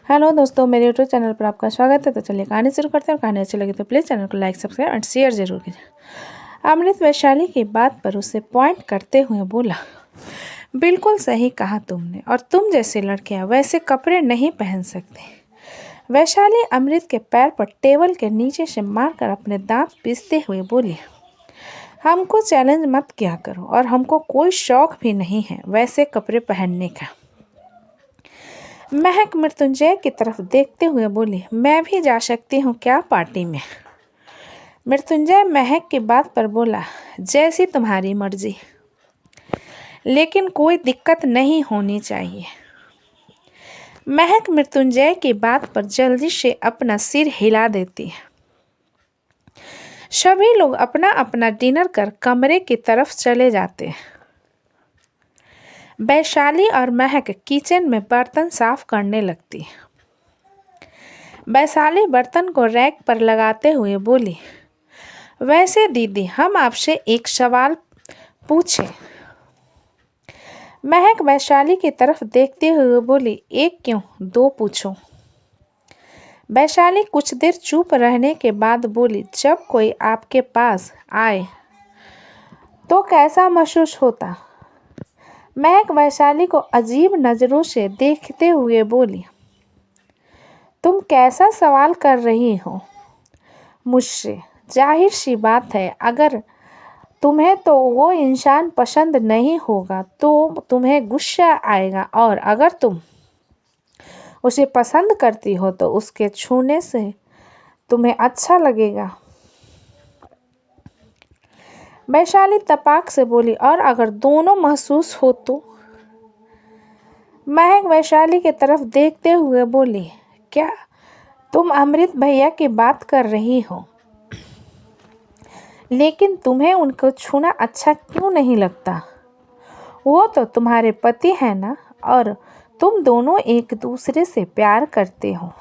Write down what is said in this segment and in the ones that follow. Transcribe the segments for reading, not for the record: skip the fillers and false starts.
Hello दोस्तों, मेरे YouTube channel पर आपका स्वागत है। तो चलिए कहानी शुरू करते हैं। और कहानी अच्छी लगी तो प्लीज़ चैनल को लाइक, सब्सक्राइब एंड शेयर जरूर कीजिए। अमृत वैशाली की बात पर उसे पॉइंट करते हुए बोला, बिल्कुल सही कहा तुमने, और तुम जैसे लड़कियां वैसे कपड़े नहीं पहन सकते। वैशाली अमृत के पैर पर टेबल के नीचे से मारकर अपने दांत पीसते हुए बोली, हमको चैलेंज मत किया करो, और हमको कोई शौक भी नहीं है वैसे कपड़े पहनने का। महक मृत्युंजय की तरफ देखते हुए बोली, मैं भी जा सकती हूँ क्या पार्टी में? मृत्युंजय महक की बात पर बोला, जैसी तुम्हारी मर्जी, लेकिन कोई दिक्कत नहीं होनी चाहिए। महक मृत्युंजय की बात पर जल्दी से अपना सिर हिला देती है। सभी लोग अपना अपना डिनर कर कमरे की तरफ चले जाते हैं। वैशाली और महक किचन में बर्तन साफ करने लगती है। वैशाली बर्तन को रैक पर लगाते हुए बोली, वैसे दीदी हम आपसे एक सवाल पूछें? महक वैशाली की तरफ देखते हुए बोली, एक क्यों, दो पूछो। वैशाली कुछ देर चुप रहने के बाद बोली, जब कोई आपके पास आए तो कैसा महसूस होता? महक वैशाली को अजीब नज़रों से देखते हुए बोली, तुम कैसा सवाल कर रही हो मुझसे? जाहिर सी बात है, अगर तुम्हें तो वो इंसान पसंद नहीं होगा तो तुम्हें गुस्सा आएगा, और अगर तुम उसे पसंद करती हो तो उसके छूने से तुम्हें अच्छा लगेगा। वैशाली तपाक से बोली, और अगर दोनों महसूस हो तो? महक वैशाली की तरफ देखते हुए बोली, क्या तुम अमृत भैया की बात कर रही हो? लेकिन तुम्हें उनको छूना अच्छा क्यों नहीं लगता? वो तो तुम्हारे पति हैं ना, और तुम दोनों एक दूसरे से प्यार करते हो।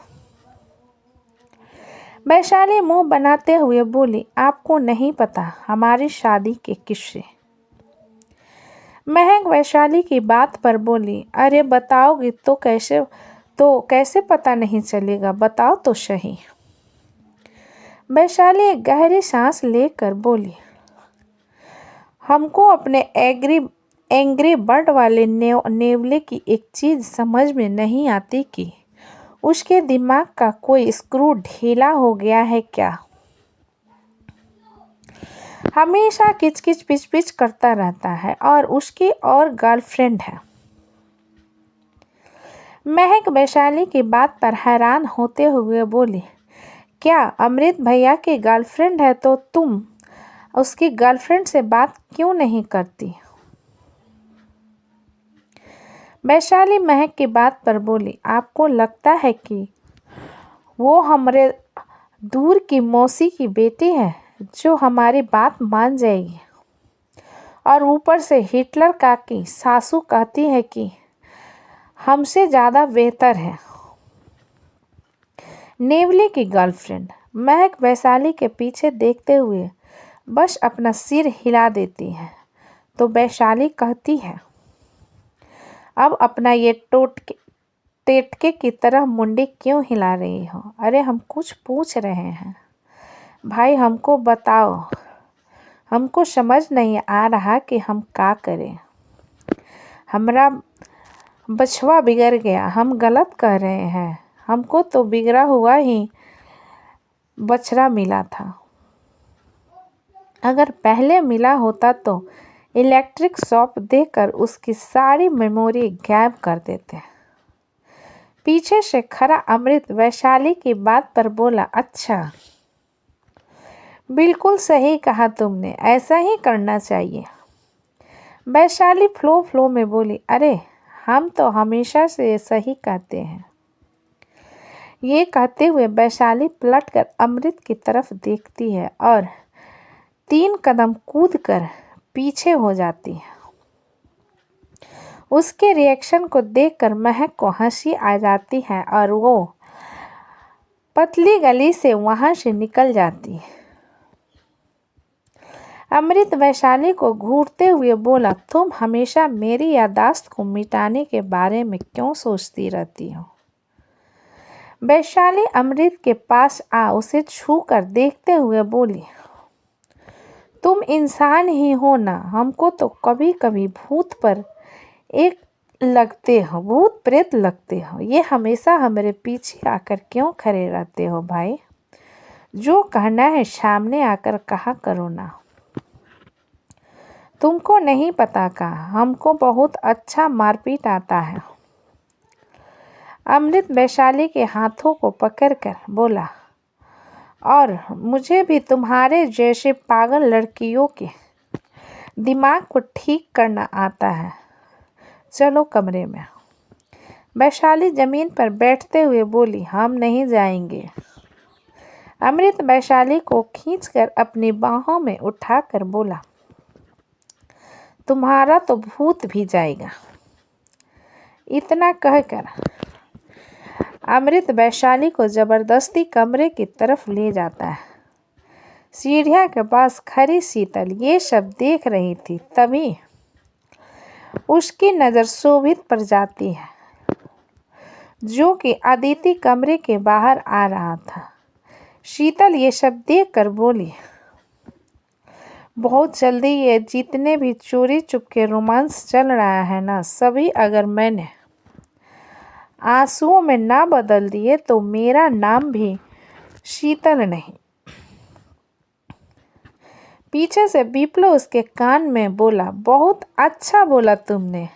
वैशाली मुंह बनाते हुए बोली, आपको नहीं पता हमारी शादी के किस्से। महक वैशाली की बात पर बोली, अरे बताओगी तो कैसे पता नहीं चलेगा, बताओ तो सही। वैशाली एक गहरी सांस लेकर बोली, हमको अपने एंग्री बर्ड वाले नेवले की एक चीज़ समझ में नहीं आती कि उसके दिमाग का कोई स्क्रू ढीला हो गया है क्या? हमेशा किचकिच पिच करता रहता है, और उसकी और गर्लफ्रेंड है। महक वैशाली की बात पर हैरान होते हुए बोली, क्या अमृत भैया की गर्लफ्रेंड है तो तुम उसकी गर्लफ्रेंड से बात क्यों नहीं करती? वैशाली महक की बात पर बोली, आपको लगता है कि वो हमारे दूर की मौसी की बेटी है जो हमारी बात मान जाएगी? और ऊपर से हिटलर का की सासू कहती है कि हमसे ज़्यादा बेहतर है। नेवले की गर्लफ्रेंड। महक वैशाली के पीछे देखते हुए बस अपना सिर हिला देती है। तो वैशाली कहती है, अब अपना ये टेटके की तरह मुंडी क्यों हिला रही हो? अरे हम कुछ पूछ रहे हैं भाई, हमको बताओ, हमको समझ नहीं आ रहा कि हम क्या करें। हमारा बछवा बिगड़ गया, हम गलत कह रहे हैं। हमको तो बिगड़ा हुआ ही बछड़ा मिला था। अगर पहले मिला होता तो इलेक्ट्रिक शॉक देकर उसकी सारी मेमोरी गायब कर देते। पीछे से खड़ा अमृत वैशाली की बात पर बोला, अच्छा, बिल्कुल सही कहा तुमने, ऐसा ही करना चाहिए। वैशाली फ्लो में बोली, अरे हम तो हमेशा से सही कहते हैं। ये कहते हुए वैशाली पलटकर अमृत की तरफ देखती है और 3 कदम कूदकर पीछे हो जाती है। उसके रिएक्शन को देखकर महक को हंसी आ जाती है और वो पतली गली से वहां से निकल जाती है। अमृत वैशाली को घूरते हुए बोला, तुम हमेशा मेरी याददाश्त को मिटाने के बारे में क्यों सोचती रहती हो? वैशाली अमृत के पास आ उसे छू कर देखते हुए बोली, तुम इंसान ही हो ना? हमको तो कभी कभी भूत पर एक लगते हो, भूत प्रेत लगते हो। ये हमेशा हमारे पीछे आकर क्यों खड़े रहते हो भाई? जो कहना है सामने आकर कहा करो ना। तुमको नहीं पता का, हमको बहुत अच्छा मारपीट आता है। अमृत वैशाली के हाथों को पकड़कर बोला, और मुझे भी तुम्हारे जैसे पागल लड़कियों के दिमाग को ठीक करना आता है। चलो कमरे में। वैशाली जमीन पर बैठते हुए बोली, हम नहीं जाएंगे। अमृत वैशाली को खींचकर अपनी बाहों में उठाकर बोला, तुम्हारा तो भूत भी जाएगा। इतना कहकर अमृत वैशाली को जबरदस्ती कमरे की तरफ ले जाता है। सीढ़ियाँ के पास खड़ी शीतल ये सब देख रही थी। तभी उसकी नज़र शोभित पर जाती है, जो कि अदिति कमरे के बाहर आ रहा था। शीतल ये सब देखकर बोली, बहुत जल्दी ये जितने भी चोरी चुपके रोमांस चल रहा है ना, सभी अगर मैंने आंसुओं में ना बदल दिए तो मेरा नाम भी शीतल नहीं। पीछे से विप्लो उसके कान में बोला, बहुत अच्छा बोला तुमने।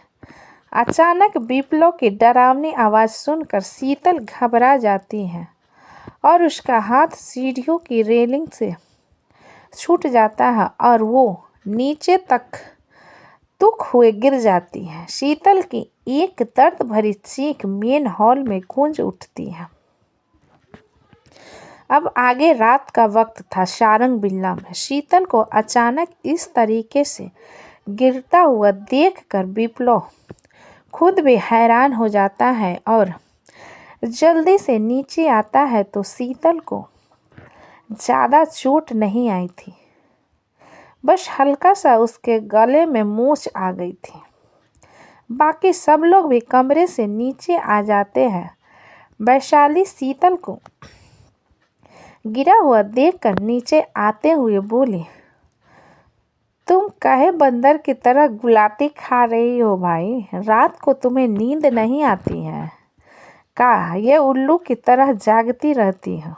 अचानक विप्लो की डरावनी आवाज़ सुनकर शीतल घबरा जाती है और उसका हाथ सीढ़ियों की रेलिंग से छूट जाता है और वो नीचे तक तुक हुए गिर जाती है। शीतल की एक दर्द भरी चीख मेन हॉल में गूंज उठती है। अब आगे रात का वक्त था। सारंग बिल्ला में शीतल को अचानक इस तरीके से गिरता हुआ देखकर विप्लो खुद भी हैरान हो जाता है और जल्दी से नीचे आता है तो शीतल को ज़्यादा चोट नहीं आई थी, बस हल्का सा उसके गले में मोच आ गई थी। बाकी सब लोग भी कमरे से नीचे आ जाते हैं। वैशाली शीतल को गिरा हुआ देखकर नीचे आते हुए बोली, तुम काहे बंदर की तरह गुलाटी खा रही हो भाई? रात को तुम्हें नींद नहीं आती है का? ये उल्लू की तरह जागती रहती हो।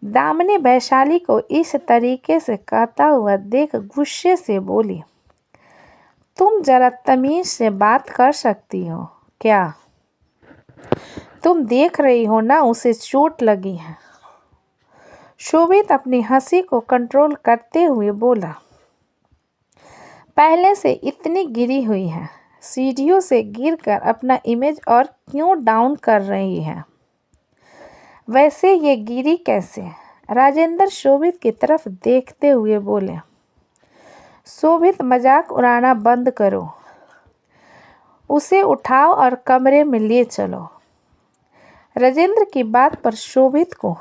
दामिनी वैशाली को इस तरीके से कहता हुआ देख गुस्से से बोली, तुम जरा तमीज से बात कर सकती हो क्या? तुम देख रही हो ना उसे चोट लगी है। शोभित अपनी हंसी को कंट्रोल करते हुए बोला, पहले से इतनी गिरी हुई है, सीढ़ियों से गिरकर अपना इमेज और क्यों डाउन कर रही है? वैसे ये गिरी कैसे? राजेंद्र शोभित की तरफ देखते हुए बोले, शोभित मजाक उड़ाना बंद करो, उसे उठाओ और कमरे में ले चलो। राजेंद्र की बात पर शोभित को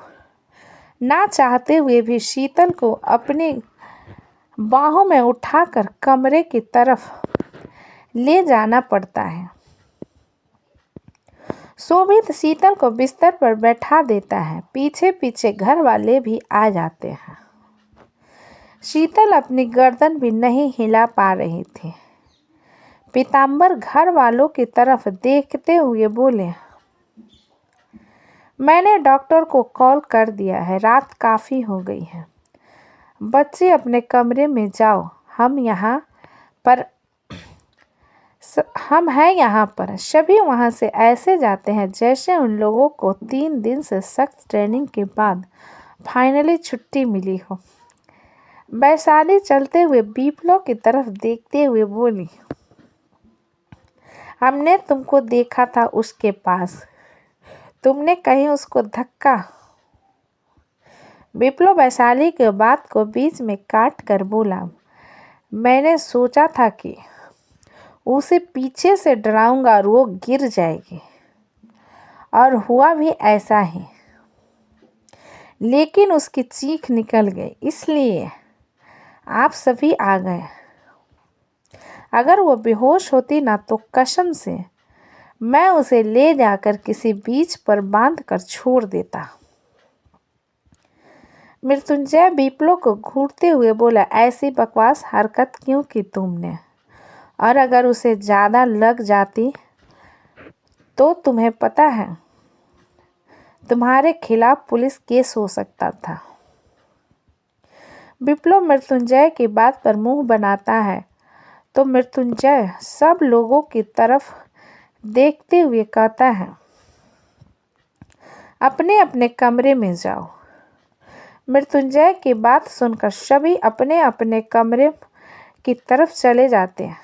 ना चाहते हुए भी शीतल को अपनी बाहों में उठाकर कमरे की तरफ ले जाना पड़ता है। शोभित शीतल को बिस्तर पर बैठा देता है। पीछे पीछे घर वाले भी आ जाते हैं। शीतल अपनी गर्दन भी नहीं हिला पा रही थी। पीताम्बर घर वालों की तरफ देखते हुए बोले, मैंने डॉक्टर को कॉल कर दिया है, रात काफ़ी हो गई है। बच्चे अपने कमरे में जाओ, हम हैं यहाँ पर। सभी वहाँ से ऐसे जाते हैं जैसे उन लोगों को 3 दिन से सख्त ट्रेनिंग के बाद फाइनली छुट्टी मिली हो। वैशाली चलते हुए विप्लो की तरफ देखते हुए बोली, हमने तुमको देखा था उसके पास, तुमने कहीं उसको धक्का? विप्लो वैशाली के बात को बीच में काट कर बोला, मैंने सोचा था कि उसे पीछे से डराऊंगा और वो गिर जाएगी, और हुआ भी ऐसा ही, लेकिन उसकी चीख निकल गई, इसलिए आप सभी आ गए। अगर वो बेहोश होती ना तो कसम से मैं उसे ले जाकर किसी बीच पर बांधकर छोड़ देता। मृत्युंजय विप्लो को घूरते हुए बोला, ऐसी बकवास हरकत क्यों की तुमने? और अगर उसे ज़्यादा लग जाती तो तुम्हें पता है तुम्हारे खिलाफ पुलिस केस हो सकता था। विप्लो मृत्युंजय की बात पर मुंह बनाता है तो मृत्युंजय सब लोगों की तरफ देखते हुए कहता है, अपने अपने कमरे में जाओ। मृत्युंजय की बात सुनकर सभी अपने अपने कमरे की तरफ चले जाते हैं।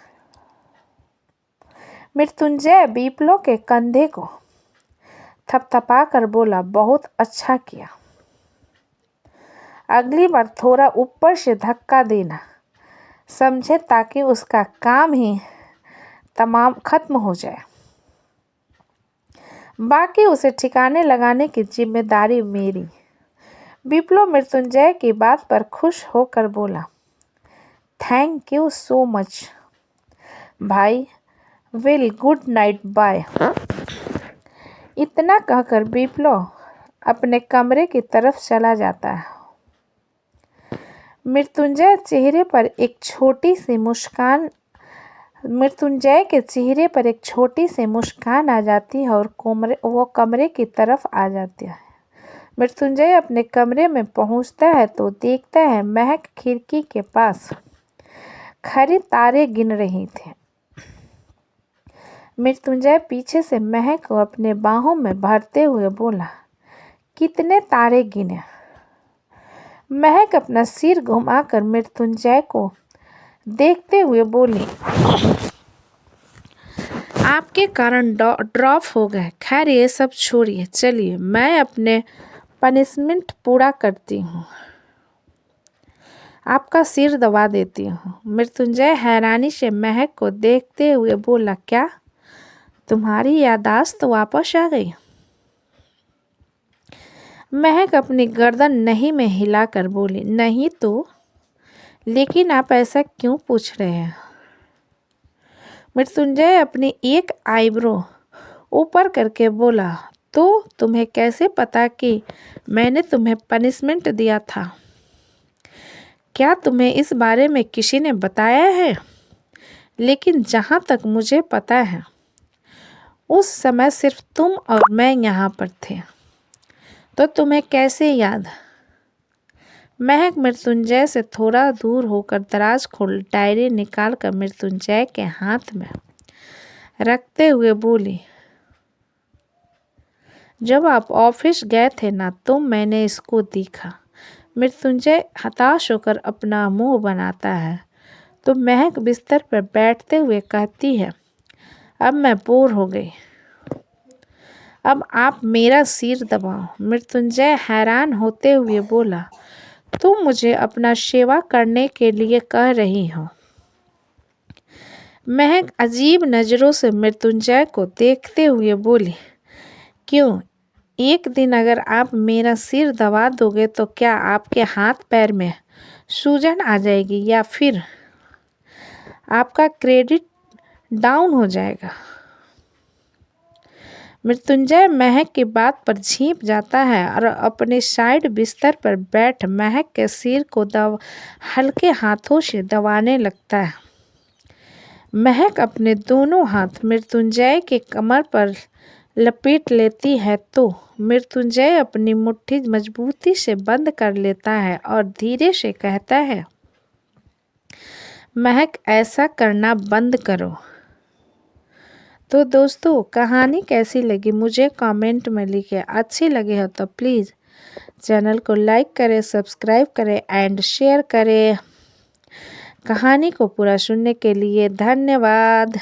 मृत्युंजय विप्लो के कंधे को थपथपाकर बोला, बहुत अच्छा किया। अगली बार थोड़ा ऊपर से धक्का देना, समझे, ताकि उसका काम ही तमाम खत्म हो जाए। बाकी उसे ठिकाने लगाने की जिम्मेदारी मेरी। विप्लो मृत्युंजय की बात पर खुश होकर बोला, थैंक यू सो मच भाई, विल गुड नाइट बाय। इतना कहकर विप्लो अपने कमरे की तरफ चला जाता है। मृत्युंजय के चेहरे पर एक छोटी सी मुस्कान आ जाती है और वो कमरे की तरफ आ जाती है। मृत्युंजय अपने कमरे में पहुंचता है तो देखता है महक खिड़की के पास खड़ी तारे गिन रही थी। मृत्युंजय पीछे से महक को अपने बाहों में भरते हुए बोला, कितने तारे गिने? महक अपना सिर घुमाकर मृत्युंजय को देखते हुए बोली, आपके कारण ड्रॉप हो गए। खैर ये सब छोड़िए, चलिए मैं अपने पनिशमेंट पूरा करती हूँ, आपका सिर दबा देती हूँ। मृत्युंजय हैरानी से महक को देखते हुए बोला, क्या तुम्हारी याददाश्त वापस आ गई? महक अपनी गर्दन नहीं में हिलाकर बोली, नहीं तो, लेकिन आप ऐसा क्यों पूछ रहे हैं? मृत्युंजय अपनी एक आईब्रो ऊपर करके बोला, तो तुम्हें कैसे पता कि मैंने तुम्हें पनिशमेंट दिया था? क्या तुम्हें इस बारे में किसी ने बताया है? लेकिन जहाँ तक मुझे पता है उस समय सिर्फ तुम और मैं यहाँ पर थे, तो तुम्हें कैसे याद? महक मृत्युंजय से थोड़ा दूर होकर दराज खोल डायरी निकाल कर मृत्युंजय के हाथ में रखते हुए बोली, जब आप ऑफिस गए थे ना तो मैंने इसको देखा। मृत्युंजय हताश होकर अपना मुंह बनाता है तो महक बिस्तर पर बैठते हुए कहती है, अब मैं बोर हो गई, अब आप मेरा सिर दबाओ। मृत्युंजय हैरान होते हुए बोला, तुम मुझे अपना सेवा करने के लिए कह रही हो? महक अजीब नज़रों से मृत्युंजय को देखते हुए बोली, क्यों? एक दिन अगर आप मेरा सिर दबा दोगे तो क्या आपके हाथ पैर में सूजन आ जाएगी या फिर आपका क्रेडिट डाउन हो जाएगा? मृत्युंजय महक की बात पर झींप जाता है और अपने साइड बिस्तर पर बैठ महक के सिर को हल्के हाथों से दबाने लगता है। महक अपने दोनों हाथ मृत्युंजय के कमर पर लपेट लेती है तो मृत्युंजय अपनी मुट्ठी मजबूती से बंद कर लेता है और धीरे से कहता है, महक ऐसा करना बंद करो। तो दोस्तों कहानी कैसी लगी मुझे कमेंट में लिखें। अच्छी लगी हो तो प्लीज़ चैनल को लाइक करें, सब्सक्राइब करें एंड शेयर करें। कहानी को पूरा सुनने के लिए धन्यवाद।